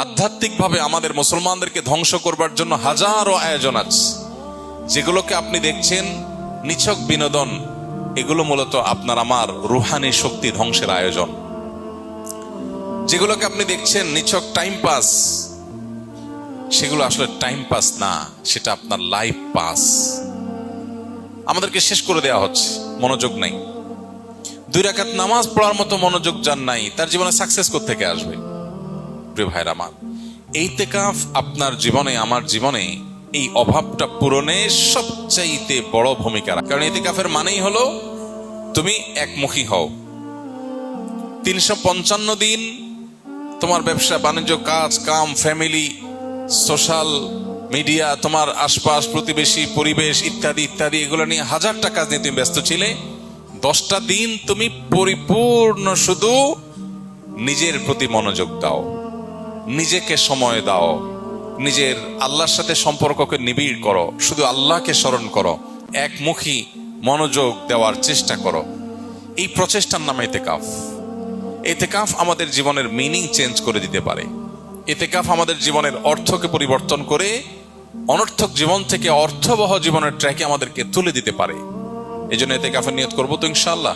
আধ্যাত্মিকভাবে আমাদের মুসলমানদেরকে ধ্বংস করবার জন্য হাজারো আয়োজন আছে। যেগুলোকে আপনি দেখছেন নিছক বিনোদন, এগুলো মূলত আপনার আমার রুহানি শক্তি ধ্বংসের আয়োজন। যেগুলোকে আপনি দেখছেন নিছক টাইম পাস, সেগুলো আসলে টাইম পাস না, সেটা আপনার লাইফ পাস। আমাদেরকে শেষ করে দেওয়া হচ্ছে, মনোযোগ নাই। 2 রাকাত নামাজ পড়ার মতো মনোযোগ যার নাই, তার জীবনে সাকসেস কোত্থেকে আসবে? প্রিয় ভাইরা আমার, ইতিকাফ আপনার জীবনে, আমার জীবনে এই অভাবটা পূরণে সবচাইতে বড় ভূমিকা রাখে। কারণ ইতিকাফের মানেই হলো তুমি একমুখী হও। 355 দিন তোমার ব্যবসা বাণিজ্য, কাজ কাম, ফ্যামিলি, সোশ্যাল মিডিয়া, তোমার আশপাশ, প্রতিবেশী, পরিবেশ ইত্যাদি ইত্যাদি, এগুলো নিয়ে হাজারটা কাজ নিয়ে তুমি ব্যস্ত ছিলে। 10টা দিন তুমি পরিপূর্ণ শুধু নিজের প্রতি মনোযোগ দাও, নিজেকে সময় দাও, নিজের আল্লাহর সাথে সম্পর্ককে নিবিড় করো, শুধু আল্লাহকে স্মরণ করো, একমুখী মনোযোগ দেওয়ার চেষ্টা করো। এই প্রচেষ্টার নাম ইতিকাফ। ইতিকাফ আমাদের জীবনের মিনিং চেঞ্জ করে দিতে পারে। ইতিকাফ আমাদের জীবনের অর্থকে পরিবর্তন করে অনর্থক জীবন থেকে অর্থবহ জীবনের ট্র্যাকে আমাদেরকে তুলে দিতে পারে। এই জন্য ইতিকাফের নিয়ত করবো তো ইনশাআল্লাহ।